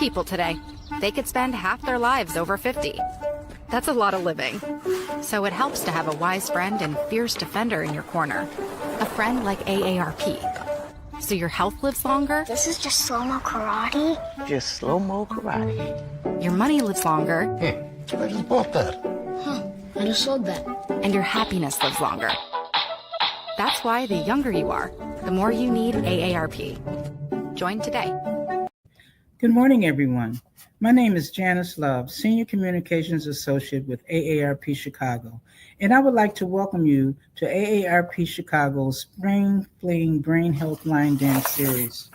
people today. They could spend half their lives over 50. That's a lot of living. So it helps to have a wise friend and fierce defender in your corner. A friend like AARP. So your health lives longer. This is just slow-mo karate? Just slow-mo karate. Your money lives longer. I just bought that. I just sold that. And your happiness lives longer. That's why the younger you are, the more you need AARP. Join today. Good morning, everyone. My name is Janice Love, Senior Communications Associate with AARP Chicago, and I would like to welcome you to AARP Chicago's Spring Fling Brain Health Line Dance Series.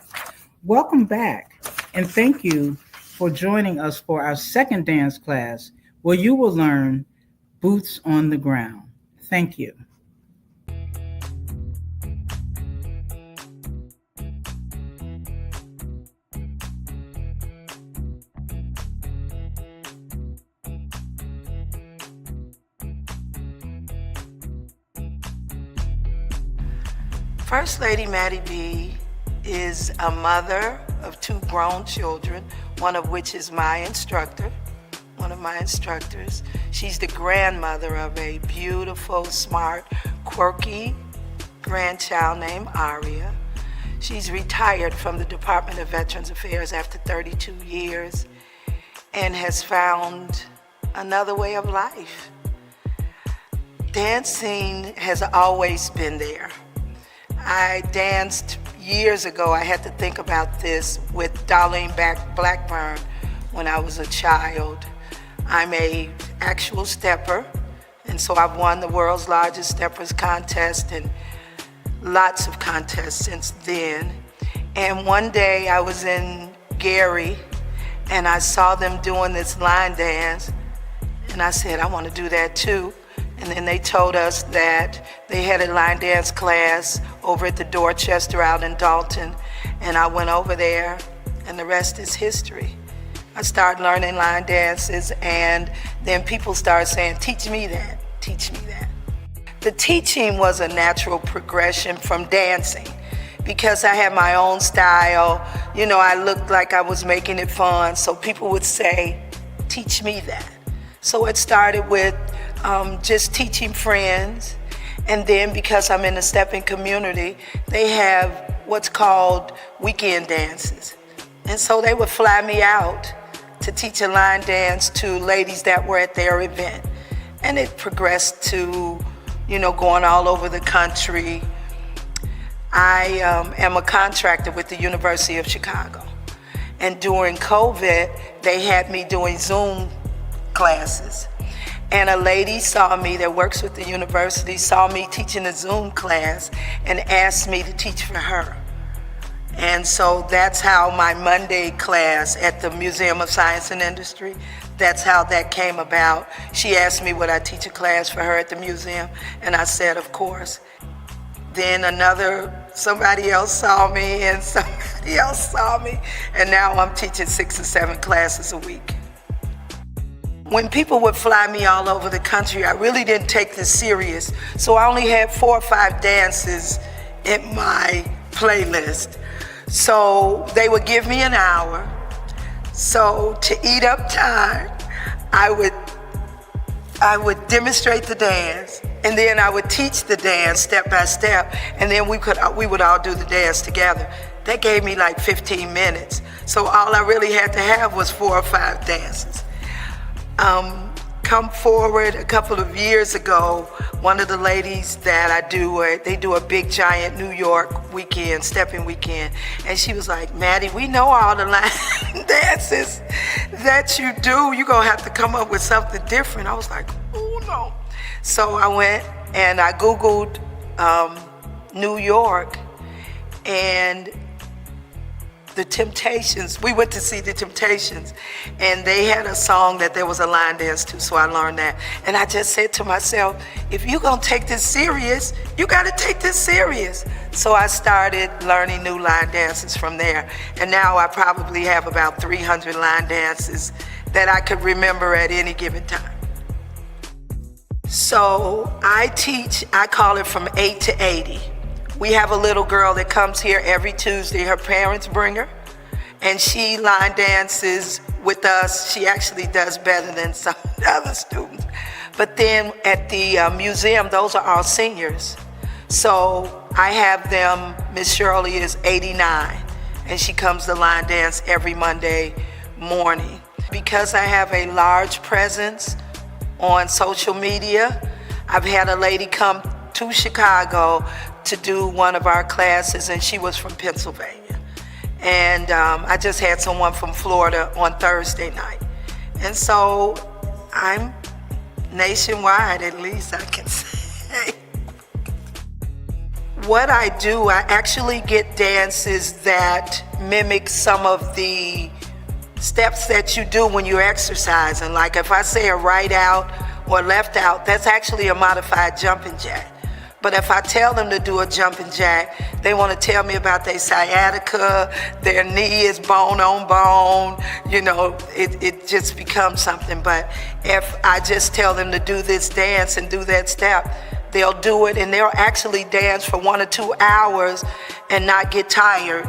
Welcome back, and thank you for joining us for our second dance class, where you will learn Boots on the Ground. Thank you. First Lady Maddie B is a mother of 2 grown children, one of which is my instructor, one of my instructors. She's the grandmother of a beautiful, smart, quirky grandchild named Aria. She's retired from the Department of Veterans Affairs after 32 years and has found another way of life. Dancing has always been there. I danced years ago. I had to think about this with Darlene Blackburn when I was a child. I'm a actual stepper, and so I've won the world's largest steppers contest and lots of contests since then. And one day I was in Gary and I saw them doing this line dance, and I said, I want to do that too. And then they told us that they had a line dance class over at the Dorchester out in Dalton. And I went over there, and the rest is history. I started learning line dances, and then people started saying, teach me that, teach me that. The teaching was a natural progression from dancing because I had my own style. You know, I looked like I was making it fun, so people would say, teach me that. So it started with just teaching friends, and then because I'm in the stepping community, they have what's called weekend dances. And so they would fly me out to teach a line dance to ladies that were at their event. And it progressed to, you know, going all over the country. I am a contractor with the University of Chicago. And during COVID, they had me doing Zoom classes. And a lady saw me that works with the university, saw me teaching a Zoom class and asked me to teach for her. And so that's how my Monday class at the Museum of Science and Industry, that's how that came about. She asked me would I teach a class for her at the museum, and I said, of course. Then somebody else saw me, and somebody else saw me, and now I'm teaching 6 or 7 classes a week. When people would fly me all over the country, I really didn't take this serious. So I only had 4 or 5 dances in my playlist. So they would give me an hour. So to eat up time, I would demonstrate the dance, and then I would teach the dance step by step, and then we would all do the dance together. That gave me like 15 minutes. So all I really had to have was 4 or 5 dances. Come forward a couple of years ago, one of the ladies that I do, they do a big giant New York weekend, stepping weekend, and she was like, Maddie, we know all the line dances that you do. You're gonna have to come up with something different. I was like, oh no. So I went and I Googled New York, and the Temptations, we went to see the Temptations, and they had a song that there was a line dance to, so I learned that. And I just said to myself, if you're gonna take this serious, you gotta take this serious. So I started learning new line dances from there. And now I probably have about 300 line dances that I could remember at any given time. So I teach, I call it from 8 to 80. We have a little girl that comes here every Tuesday. Her parents bring her, and she line dances with us. She actually does better than some of the other students. But then at the museum, those are our seniors. So I have them, Miss Shirley is 89, and she comes to line dance every Monday morning. Because I have a large presence on social media, I've had a lady come to Chicago to do one of our classes, and she was from Pennsylvania. And I just had someone from Florida on Thursday night. And so I'm nationwide, at least I can say. What I do, I actually get dances that mimic some of the steps that you do when you're exercising. Like if I say a right out or left out, that's actually a modified jumping jack. But if I tell them to do a jumping jack, they want to tell me about their sciatica, their knee is bone on bone, you know, it just becomes something. But if I just tell them to do this dance and do that step, they'll do it, and they'll actually dance for 1 or 2 hours and not get tired.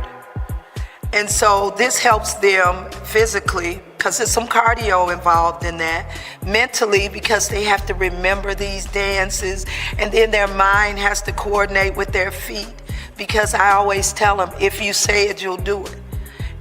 And so this helps them physically, because there's some cardio involved in that, mentally, because they have to remember these dances, and then their mind has to coordinate with their feet, because I always tell them, if you say it, you'll do it.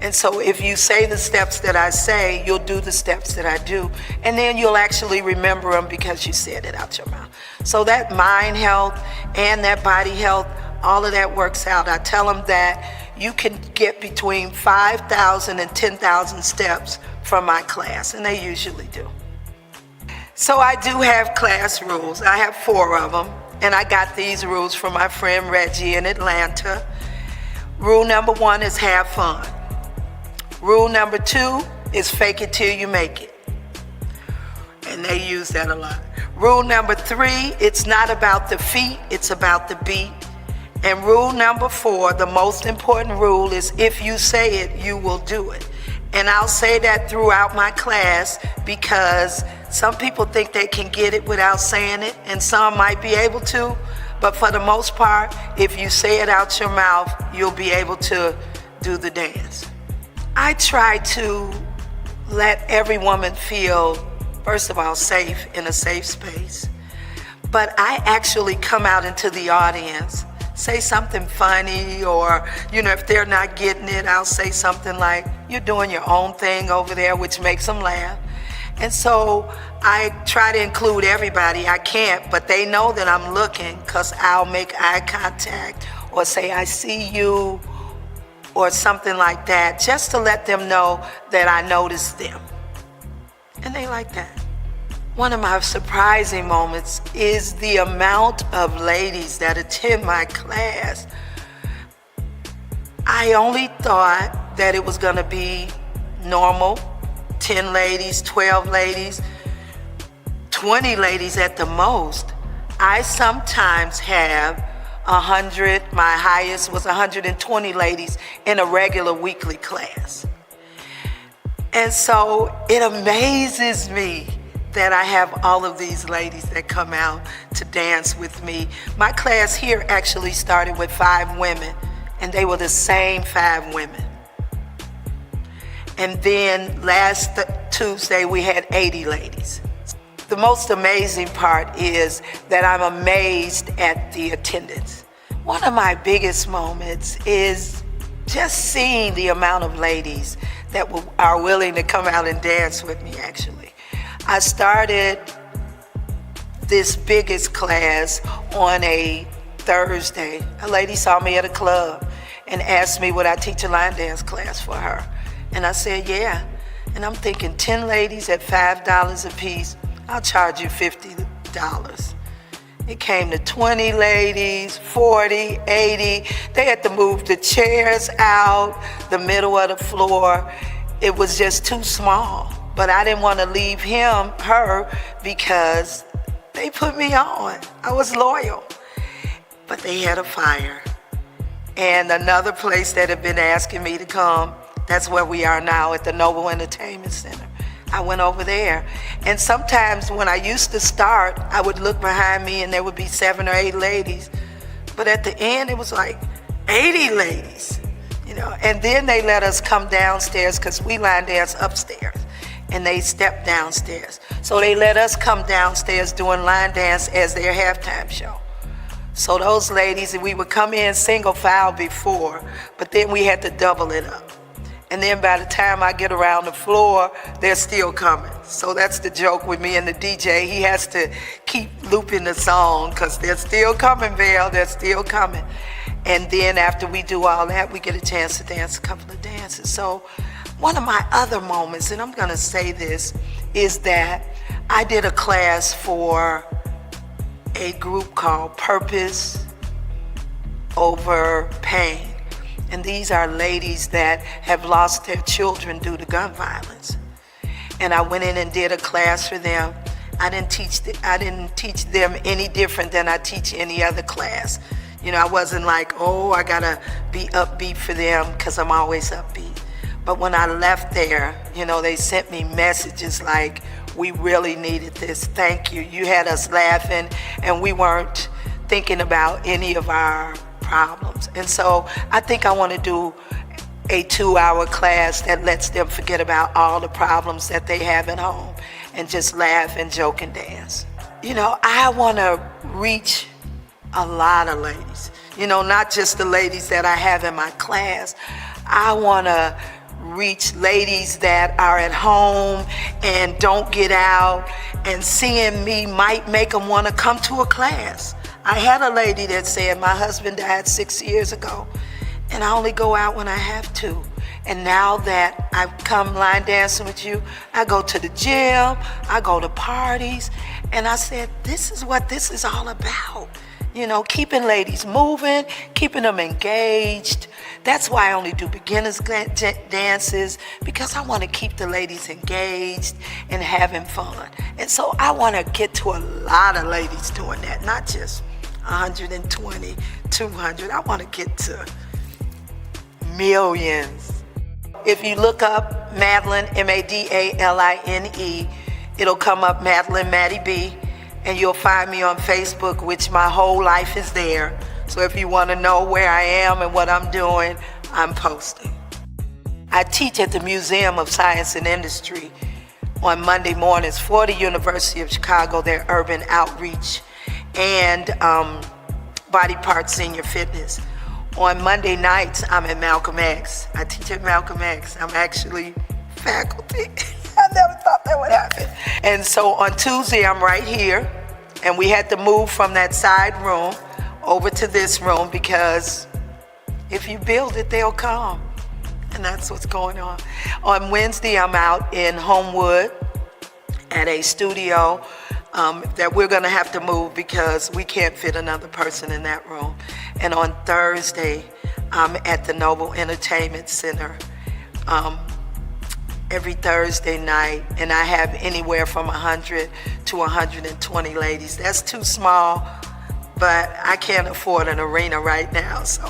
And so if you say the steps that I say, you'll do the steps that I do, and then you'll actually remember them because you said it out your mouth. So that mind health and that body health, all of that works out. I tell them that you can get between 5,000 and 10,000 steps from my class, and they usually do. So I do have class rules. I have 4 of them, and I got these rules from my friend Reggie in Atlanta. Rule number 1 is have fun. Rule number 2 is fake it till you make it. And they use that a lot. Rule number 3, it's not about the feet, it's about the beat. And rule number 4, the most important rule, is if you say it, you will do it. And I'll say that throughout my class, because some people think they can get it without saying it, and some might be able to, but for the most part, if you say it out your mouth, you'll be able to do the dance. I try to let every woman feel, first of all, safe, in a safe space. But I actually come out into the audience, say something funny, or, you know, if they're not getting it, I'll say something like, you're doing your own thing over there, which makes them laugh. And so I try to include everybody. I can't, but they know that I'm looking, because I'll make eye contact or say, I see you, or something like that, just to let them know that I noticed them. And they like that. One of my surprising moments is the amount of ladies that attend my class. I only thought that it was gonna be normal, 10 ladies, 12 ladies, 20 ladies at the most. I sometimes have 100, my highest was 120 ladies in a regular weekly class. And so it amazes me that I have all of these ladies that come out to dance with me. My class here actually started with 5 women, and they were the same 5 women. And then last Tuesday we had 80 ladies. The most amazing part is that I'm amazed at the attendance. One of my biggest moments is just seeing the amount of ladies that are willing to come out and dance with me, actually. I started this biggest class on a Thursday. A lady saw me at a club and asked me would I teach a line dance class for her. And I said, yeah. And I'm thinking 10 ladies at $5 a piece, I'll charge you $50. It came to 20 ladies, 40, 80. They had to move the chairs out, the middle of the floor. It was just too small. But I didn't want to leave her, because they put me on. I was loyal. But they had a fire. And another place that had been asking me to come, that's where we are now at the Noble Entertainment Center. I went over there. And sometimes when I used to start, I would look behind me and there would be 7 or 8 ladies. But at the end, it was like 80 ladies. know. And then they let us come downstairs because we line dance upstairs and they step downstairs. So they let us come downstairs doing line dance as their halftime show. So those ladies, we would come in single file before, but then we had to double it up. And then by the time I get around the floor, they're still coming. So that's the joke with me and the DJ. He has to keep looping the song because they're still coming, Val, they're still coming. And then after we do all that, we get a chance to dance a couple of dances. So one of my other moments, and I'm gonna say this, is that I did a class for a group called Purpose Over Pain. And these are ladies that have lost their children due to gun violence. And I went in and did a class for them. I didn't teach them any different than I teach any other class. You know, I wasn't like, oh, I gotta be upbeat for them because I'm always upbeat. But when I left there, you know, they sent me messages like, we really needed this. Thank you. You had us laughing and we weren't thinking about any of our problems. And so I think I want to do a 2-hour class that lets them forget about all the problems that they have at home and just laugh and joke and dance. You know, I want to reach a lot of ladies, you know, not just the ladies that I have in my class. I want to reach ladies that are at home and don't get out, and seeing me might make them want to come to a class. I had a lady that said, my husband died 6 years ago and I only go out when I have to. And now that I've come line dancing with you, I go to the gym, I go to parties, and I said, this is what this is all about. You know, keeping ladies moving, keeping them engaged. That's why I only do beginners dances, because I want to keep the ladies engaged and having fun. And so I want to get to a lot of ladies doing that, not just 120, 200. I want to get to millions. If you look up Madeline, Madaline, it'll come up Maddie B. And you'll find me on Facebook, which my whole life is there. So if you want to know where I am and what I'm doing, I'm posting. I teach at the Museum of Science and Industry on Monday mornings for the University of Chicago, their urban outreach and body part senior fitness. On Monday nights, I'm at Malcolm X. I teach at Malcolm X. I'm actually faculty. I never thought that would happen. And so on Tuesday, I'm right here, and we had to move from that side room over to this room because if you build it, they'll come. And that's what's going on. On Wednesday, I'm out in Homewood at a studio that we're gonna have to move because we can't fit another person in that room. And on Thursday, I'm at the Noble Entertainment Center every Thursday night, and I have anywhere from 100 to 120 ladies. That's too small, but I can't afford an arena right now, so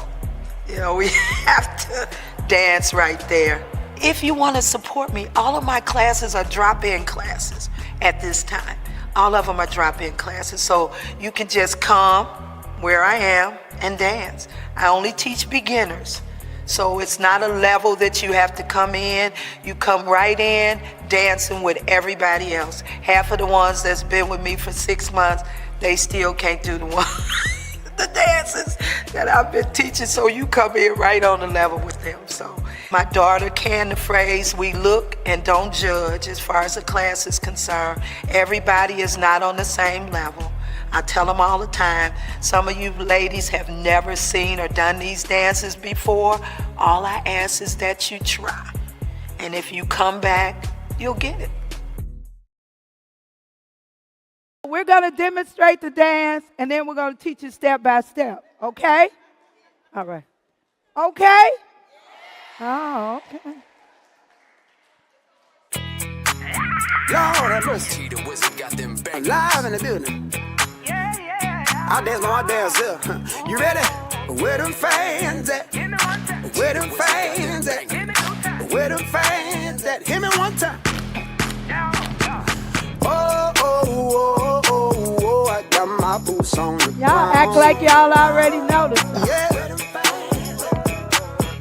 you know, we have to dance right there. If you want to support me, all of my classes are drop-in classes at this time. All of them are drop-in classes, so you can just come where I am and dance. I only teach beginners. So it's not a level that you have to come in. You come right in, dancing with everybody else. Half of the ones that's been with me for 6 months, they still can't do the dances that I've been teaching. So you come in right on the level with them. So my daughter canned the phrase, we look and don't judge as far as the class is concerned. Everybody is not on the same level. I tell them all the time, some of you ladies have never seen or done these dances before. All I ask is that you try. And if you come back, you'll get it. We're going to demonstrate the dance, and then we're going to teach you step by step, okay? All right. Okay? Oh, okay. Lord have mercy. I'm live in the building. I dance on my dance here. You ready? Where them fans at? Where them fans at? Where them fans at? Hit me one time. Oh, oh, oh, oh, oh, I got my boots on the Y'all act like y'all already know this stuff. Yeah.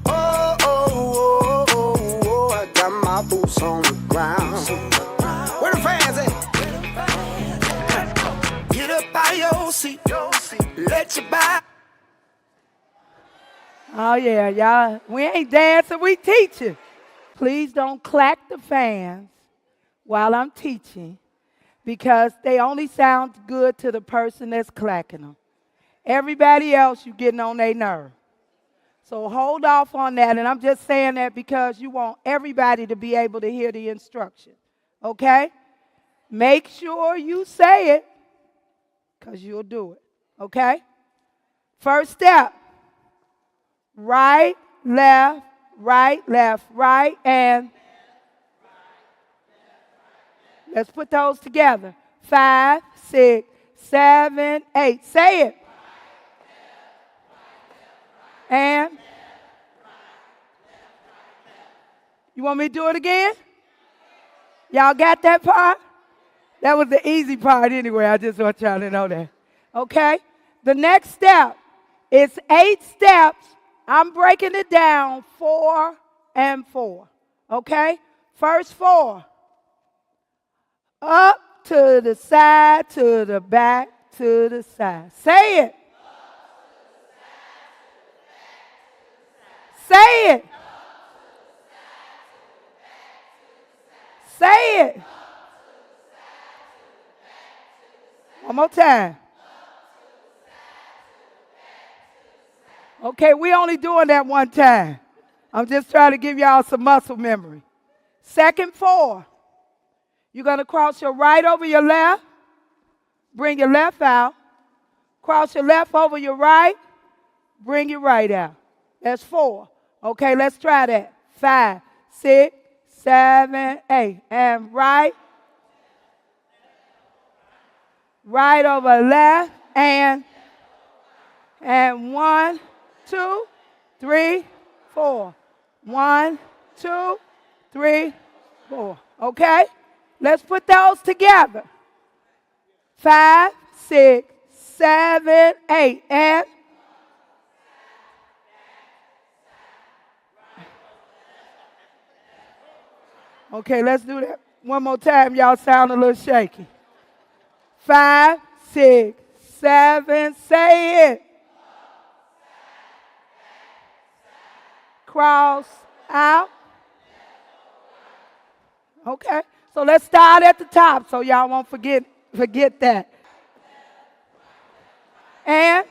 Oh, oh, my boots on the ground. Where the fans at? Get up out your seat. Let your body. Oh, yeah, y'all. We ain't dancing, we teaching. Please don't clack the fans while I'm teaching because they only sound good to the person that's clacking them. Everybody else, you getting on their nerve. So hold off on that, and I'm just saying that because you want everybody to be able to hear the instruction, okay? Make sure you say it because you'll do it, okay? First step, right, left, right, and let's put those together. 5, 6, 7, 8. Say it. And you want me to do it again? Y'all got that part? That was the easy part anyway. I just want y'all to know that. Okay? The next step is 8 steps. I'm breaking it down 4 and 4. Okay? First 4. Up to the side, to the back, to the side. Say it. Say it. Say it. One more time. Okay, we only doing that one time. I'm just trying to give y'all some muscle memory. Second 4. You're going to cross your right over your left. Bring your left out. Cross your left over your right. Bring your right out. That's 4. Okay, let's try that. 5, 6, 7, 8. And right. Right over left. And 1, 2, 3, 4. 1, 2, 3, 4. Okay? Let's put those together. 5, 6, 7, 8. And okay, let's do that one more time. Y'all sound a little shaky. 5, 6, 7, say it. Cross out. Okay, so let's start at the top so y'all won't forget that. And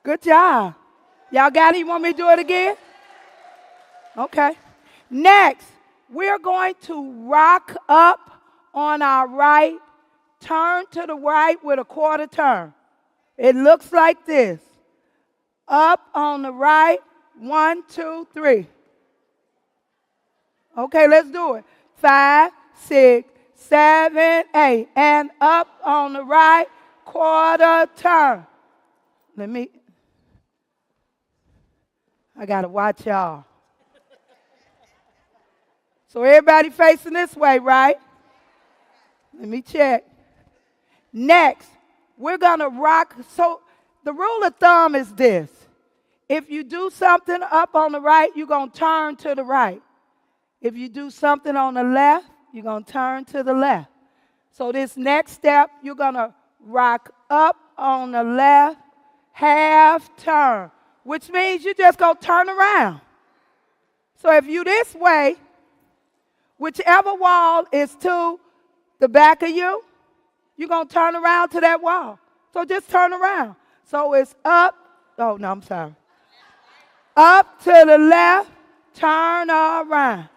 good job. Y'all got it? You want me to do it again? Okay. Next, we're going to rock up on our right, turn to the right with a quarter turn. It looks like this. Up on the right, 1, 2, 3. Okay, let's do it. 5, 6, 7, 8. And up on the right, quarter turn. I got to watch y'all. So everybody facing this way, right? Let me check. Next, we're going to rock. So the rule of thumb is this. If you do something up on the right, you're going to turn to the right. If you do something on the left, you're going to turn to the left. So this next step, you're going to rock up on the left, half turn, which means you just go turn around. So if you this way, whichever wall is to the back of you, you're going to turn around to that wall. So just turn around. So it's up. Oh, no, I'm sorry. Up to the left, turn around.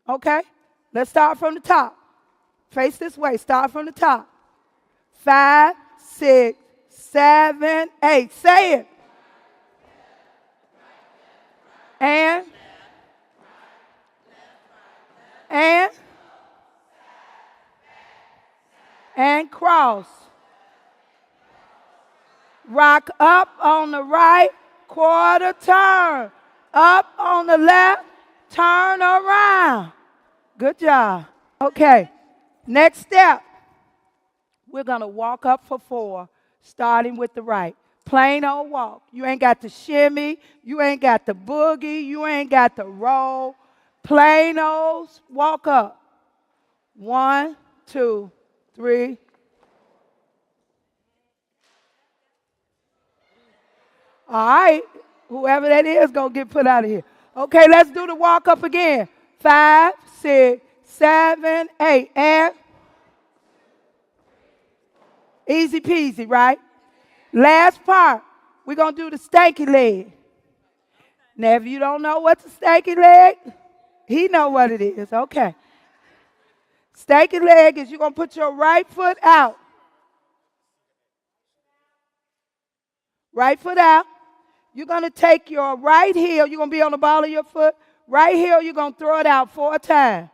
Okay? Let's start from the top. Face this way. Start from the top. 5, 6, 7, 8. Say it. And cross. Rock up on the right, quarter turn. Up on the left, turn around. Good job. Okay, next step. we're going to walk up for 4, starting with the right. Plain old walk. You ain't got to shimmy. You ain't got to boogie. You ain't got to roll. Plain old walk up. 1, 2, 3. All right. Whoever that is going to get put out of here. Okay, let's do the walk up again. 5, 6, 7, 8. And easy peasy, right? Last part, we're going to do the stanky leg. Now, if you don't know what's a stanky leg, he know what it is. Okay. Stanky leg is you're going to put your right foot out. Right foot out. You're going to take your right heel. You're going to be on the ball of your foot. Right heel, you're going to throw it out 4 times.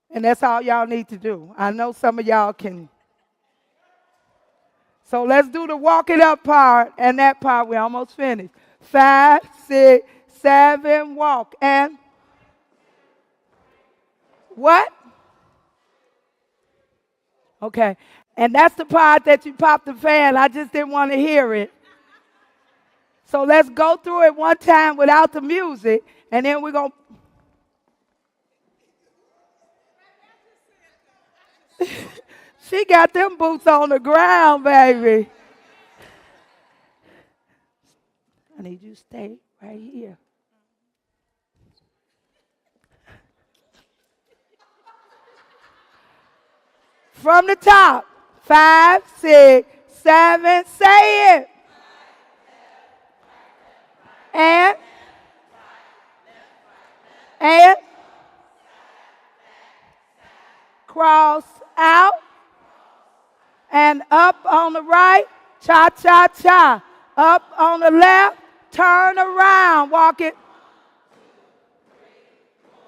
And that's all y'all need to do. I know some of y'all can. So let's do the walk it up part, and that part we're almost finished. 5, 6, 7, walk, and what? Okay, and that's the part that you popped the fan. I just didn't want to hear it. So let's go through it one time without the music, and then we're going to... She got them boots on the ground, baby. I need you to stay right here. From the top, 5, 6, 7, say it. And cross out. And up on the right, cha-cha-cha. Up on the left, turn around, walk it.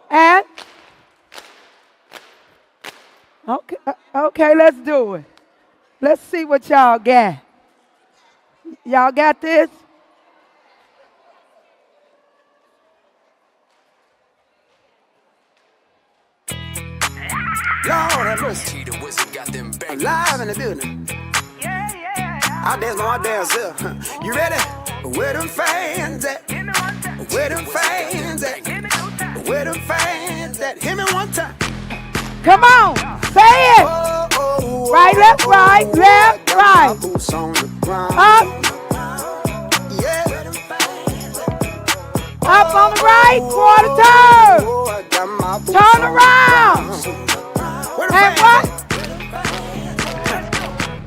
And, okay, let's do it. Let's see what y'all got. Y'all got this? Lord have mercy. Live in the building. I dance on my dance here. You ready? Where them fans at? Where them fans at? Where them fans at? Hit me one time. Come on, say it. Right, left, right, left, right. Up. Up on the right, quarter turn. Turn around. And what?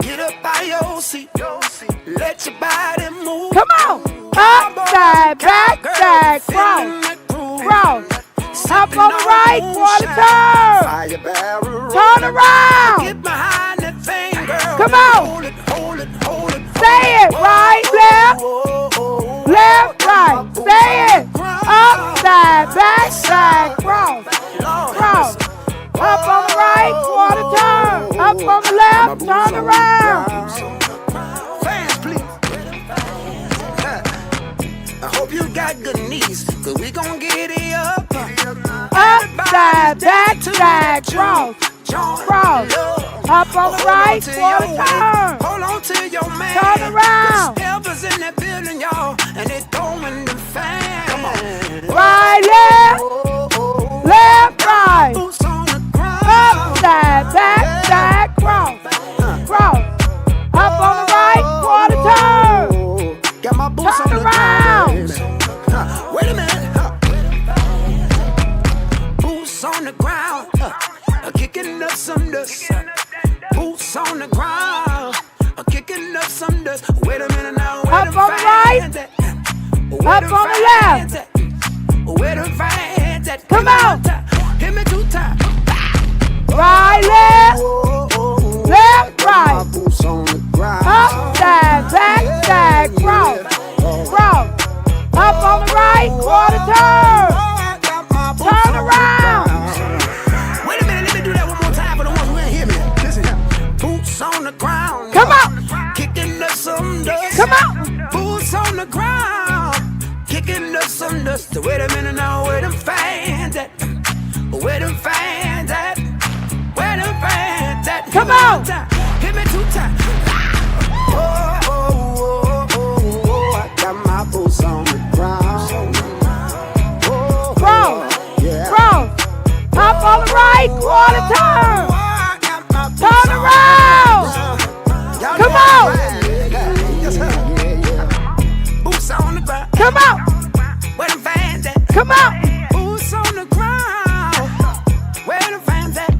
Get up by your seat. Let your body move. Come on. Up, side, back, side, cross. Cross. Up on the right, quarter turn. Turn around. Get behind that thing, girl. Come on. Hold it. Say it. Right, left. Left, right. Say it. Up, side, back, side, cross. Cross. Up on the right, quarter turn. Up on the left, turn around. Fans, please. I hope you got good knees, cause we gon' get it up. Upside, backside, cross. Cross. Up on the right, quarter turn. Hold on to your man. Turn around. The steppers in that building, y'all, and they throwing the fan. Come on. Right, left. Left, right. Boots on the ground. Upside, backside, cross. Cross. Up on the right, quarter turn. Got my boots Turn on the around. ground. Wait a minute. Boots on the ground. Kicking up some dust. Boots on the ground. Kicking up some dust. Wait a minute now. Up on the right. Up on the left. Where the fans at? Come on. Hit me 2 times. Right, left. Left, right. Boots on the ground. Upside, backside, cross. Cross. Up on the right, quarter turn. Turn around. Wait a minute, let me do that one more time for the ones who ain't hear me. Listen here. Boots on the ground. Come on. Kicking up some dust. Come on. Boots on the ground. Kicking up some dust. Wait a minute now, where them fans at? Where them fans at? Where them fans Come on. Hit me 2 times. I got my boots on the ground. Cross. Yeah. Cross. Hop on the right. Quarter turn. Turn around. Come on. Boots on the ground. Come on. Where them fans at? Come on. Boots on the ground. Where them fans at?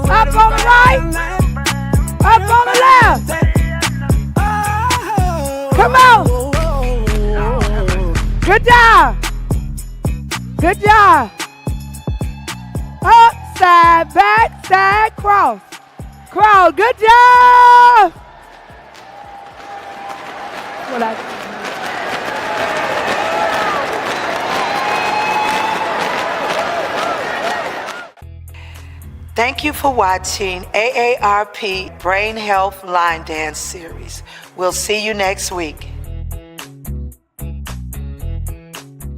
Up on the right. Up on the left. Come on. Good job. Good job. Up, side, back, side, cross. Cross. Good job. What I Thank you for watching AARP Brain Health Line Dance Series. We'll see you next week.